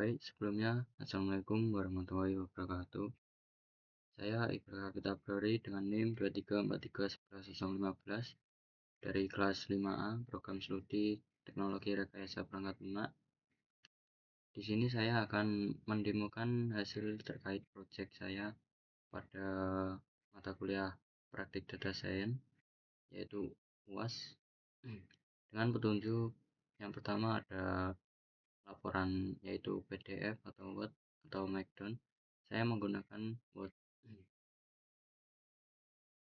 Baik, sebelumnya Assalamualaikum warahmatullahi wabarakatuh. Saya Iqbal Kapita Priori dengan NIM 23431115 dari kelas 5A Program Studi Teknologi Rekayasa Perangkat Lunak. Di sini saya akan mendemokan hasil terkait proyek saya pada mata kuliah Praktik Data Science, yaitu UAS. Dengan petunjuk yang pertama ada laporan yaitu PDF atau Word atau Markdown. Saya menggunakan Word.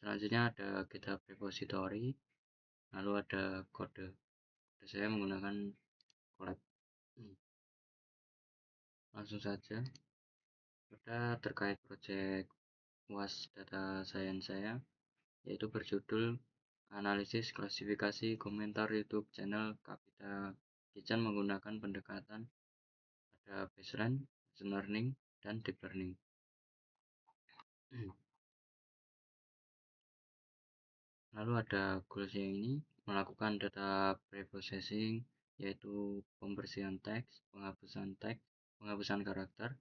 Selanjutnya ada GitHub repository, lalu ada kode. Saya menggunakan collab. Langsung saja pada terkait project UAS Data Science saya, yaitu berjudul Analisis Klasifikasi Komentar YouTube Channel Kapita Kitchen menggunakan pendekatan ada baseline, machine learning, dan deep learning. Lalu ada goalsnya ini melakukan data preprocessing, yaitu pembersihan teks, penghapusan karakter,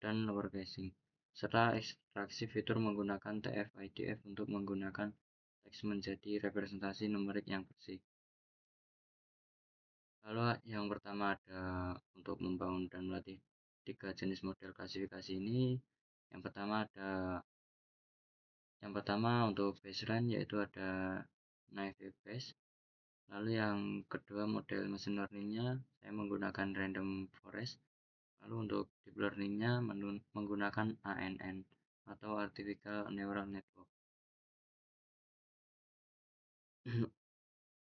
dan lower casing, serta ekstraksi fitur menggunakan TF-IDF untuk menggunakan teks menjadi representasi numerik yang bersih. Lalu yang pertama ada untuk membangun dan melatih 3 jenis model klasifikasi ini. Yang pertama untuk baseline yaitu ada naive Bayes. Lalu yang kedua model machine learningnya saya menggunakan random forest. Lalu untuk deep learningnya menggunakan ANN atau artificial neural network.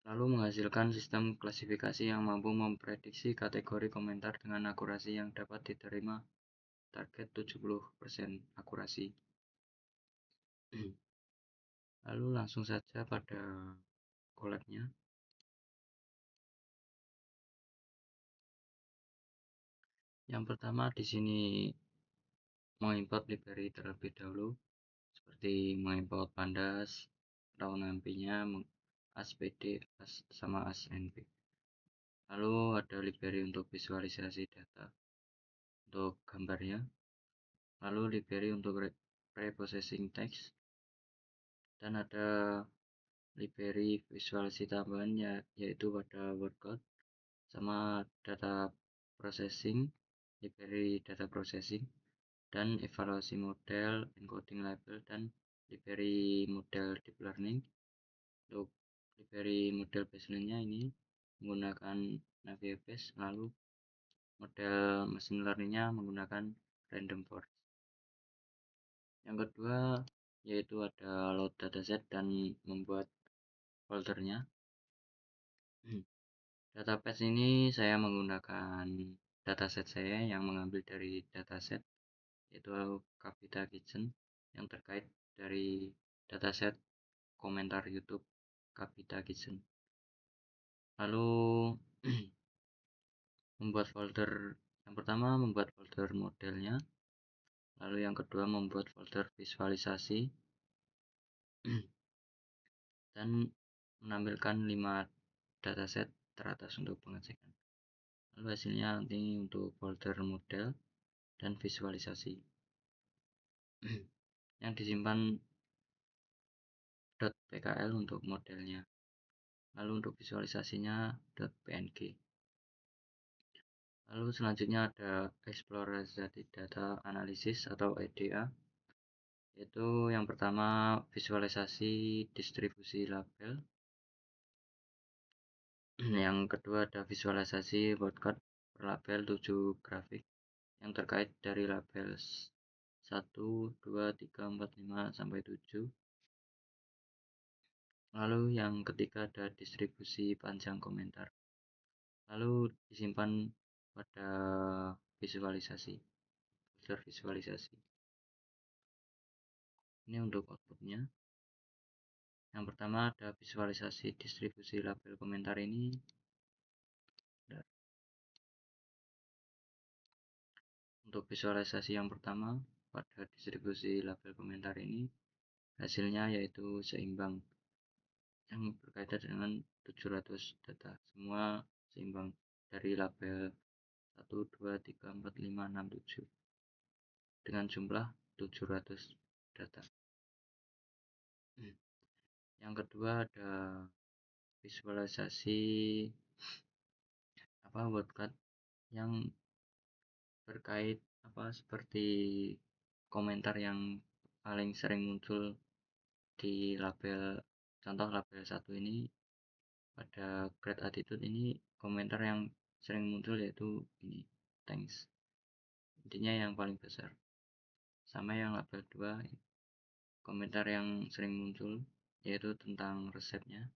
Lalu menghasilkan sistem klasifikasi yang mampu memprediksi kategori komentar dengan akurasi yang dapat diterima, target 70% akurasi. Lalu langsung saja pada collab-nya. Yang pertama di sini mengimport library terlebih dahulu, seperti mengimport pandas, raunamp-nya, aspd, sama asnp. Lalu ada library untuk visualisasi data untuk gambarnya. Lalu library untuk preprocessing text, dan ada library visualisasi tambahannya yaitu pada workcode, sama data processing, library data processing, dan evaluasi model, encoding label, dan library model deep learning. Untuk library model baseline-nya ini menggunakan Navier Bayes, lalu model machine learning-nya menggunakan random forest. Yang kedua yaitu ada load dataset dan membuat foldernya. Database ini saya menggunakan dataset saya yang mengambil dari dataset yaitu Kapita Kitchen yang terkait dari dataset komentar YouTube Kapita Kitchen. Lalu membuat folder, yang pertama membuat folder modelnya, lalu yang kedua membuat folder visualisasi, dan menampilkan 5 dataset teratas untuk pengecekan. Lalu hasilnya nanti untuk folder model dan visualisasi yang disimpan .pkl untuk modelnya, lalu untuk visualisasinya .png. Lalu selanjutnya ada exploratory data analysis atau EDA, yaitu yang pertama visualisasi distribusi label, yang kedua ada visualisasi workcode per label 7 grafik yang terkait dari label 1, 2, 3, 4, 5, sampai 7. Lalu yang ketiga ada distribusi panjang komentar. Lalu disimpan pada visualisasi, folder visualisasi. Ini untuk outputnya. Yang pertama ada visualisasi distribusi label komentar ini. Untuk visualisasi yang pertama pada distribusi label komentar ini, hasilnya yaitu seimbang yang berkaitan dengan 700 data, semua seimbang dari label 1, 2, 3, 4, 5, 6, 7 dengan jumlah 700 data. Yang kedua ada visualisasi wordcard yang terkait seperti komentar yang paling sering muncul di label, contoh label 1 ini pada great attitude ini, komentar yang sering muncul yaitu ini, thanks, intinya yang paling besar. Sama yang label 2, komentar yang sering muncul yaitu tentang resepnya,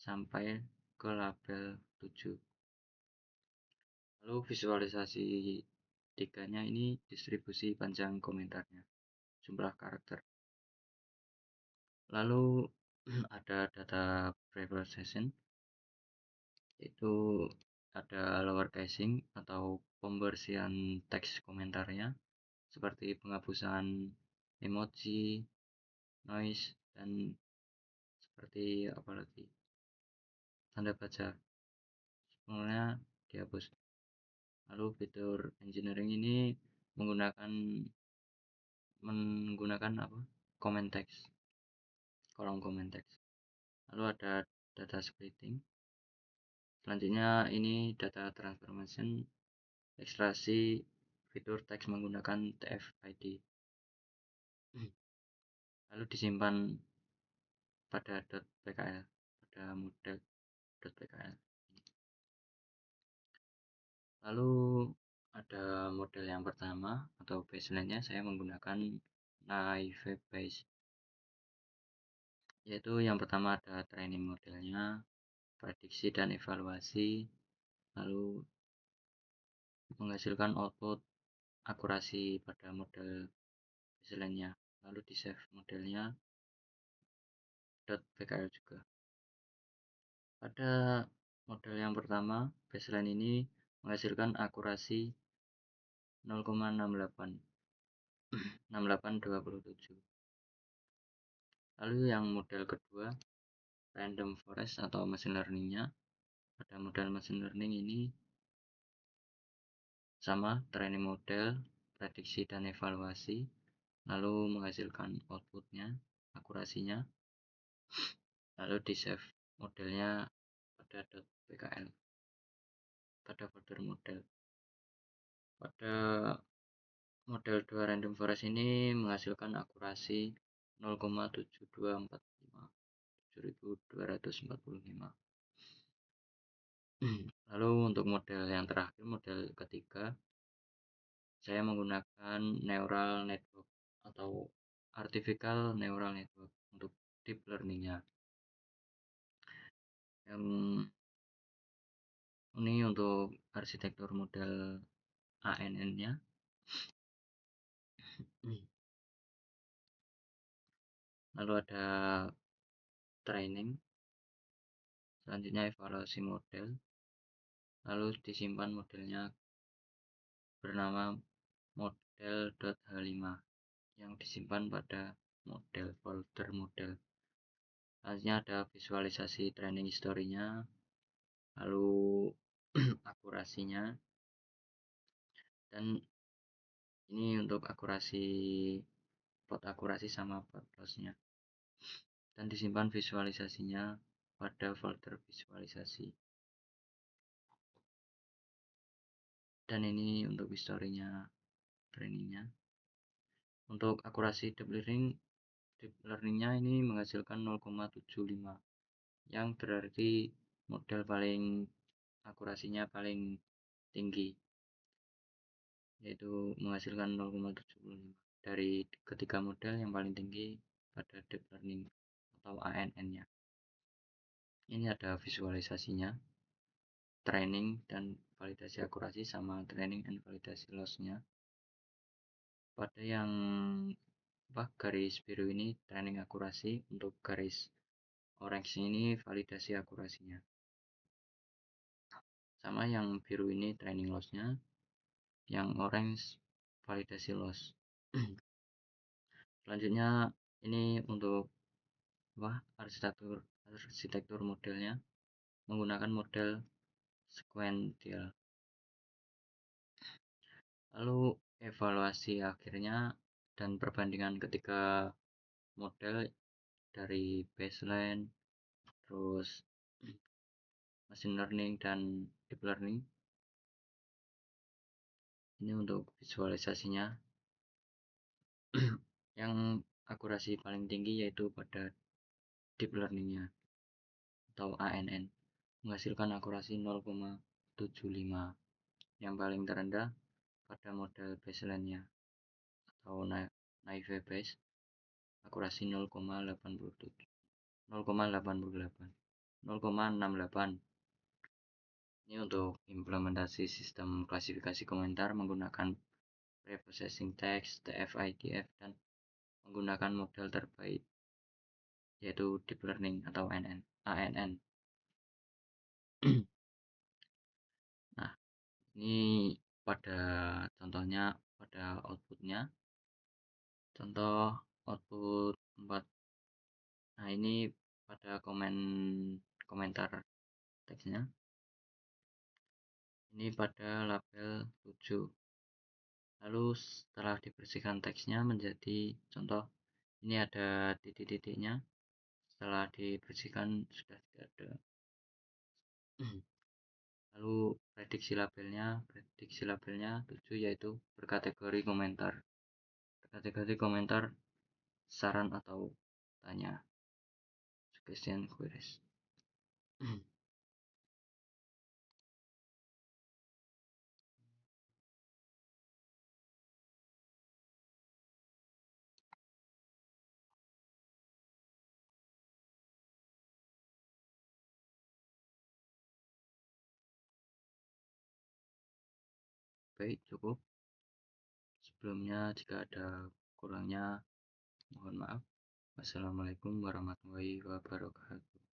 sampai ke label 7. Lalu visualisasi tiganya ini distribusi panjang komentarnya, jumlah karakter. Lalu ada data preprocessing, itu ada lower casing atau pembersihan teks komentarnya seperti penghapusan emoji, noise, dan seperti apalagi tanda baca semuanya dihapus. Lalu fitur engineering ini menggunakan comment text, kolom comment text. Lalu ada data splitting. Selanjutnya ini data transformation, ekstraksi fitur teks menggunakan TF-ID. Lalu disimpan pada .pkl, pada model.pkl. Lalu ada model yang pertama atau baseline-nya saya menggunakan naive base, yaitu yang pertama ada training modelnya, prediksi dan evaluasi, lalu menghasilkan output akurasi pada model baseline-nya, lalu di save modelnya .pkl juga. Pada model yang pertama baseline ini menghasilkan akurasi 0,6827. Lalu yang model kedua random forest atau machine learning-nya, pada model machine learning ini sama, training model, prediksi dan evaluasi, lalu menghasilkan outputnya, akurasinya, lalu di save modelnya pada .pkl, pada folder model. Pada model 2 random forest ini menghasilkan akurasi 0,7245, 7245. Lalu untuk model yang terakhir, model ketiga, saya menggunakan neural network atau artificial neural network untuk deep learning-nya. Yang ini untuk arsitektur model ANN-nya. Lalu ada training, selanjutnya evaluasi model, lalu disimpan modelnya bernama model.h5 yang disimpan pada model folder model. Selanjutnya ada visualisasi training historinya, lalu akurasinya, dan ini untuk pot akurasi sama pot lossnya, dan disimpan visualisasinya pada folder visualisasi. Dan ini untuk historinya trainingnya. Untuk akurasi deep learningnya ini menghasilkan 0,75, yang berarti model paling akurasinya paling tinggi, yaitu menghasilkan 0,75 dari ketiga model yang paling tinggi pada deep learning atau ANN-nya. Ini ada visualisasinya, training dan validasi akurasi, sama training and validasi loss-nya. Pada yang garis biru ini training akurasi, untuk garis orange ini validasi akurasinya. Sama yang biru ini training loss-nya, yang orange validasi loss. Selanjutnya ini untuk arsitektur modelnya menggunakan model sequential. Lalu evaluasi akhirnya dan perbandingan ketiga model dari baseline, terus machine learning dan deep learning. Ini untuk visualisasinya. Yang akurasi paling tinggi yaitu pada deep learningnya atau ANN, menghasilkan akurasi 0,75. Yang paling terendah pada model baseline-nya atau naive Bayes, akurasi 0,87, 0,88, 0,68. Ini untuk implementasi sistem klasifikasi komentar menggunakan preprocessing text, TF-IDF, dan menggunakan model terbaik yaitu deep learning atau ANN. Nah, ini pada contohnya, pada outputnya, contoh output 4. Nah, ini pada komentar teksnya, ini pada label 7. Lalu setelah dibersihkan teksnya menjadi contoh, ini ada titik-titiknya. Setelah dibersihkan sudah tidak ada. Lalu prediksi labelnya 7, yaitu berkategori komentar. Berkategori komentar saran atau tanya, suggestion queries. Baik, cukup. Sebelumnya jika ada kurangnya mohon maaf. Wassalamualaikum warahmatullahi wabarakatuh.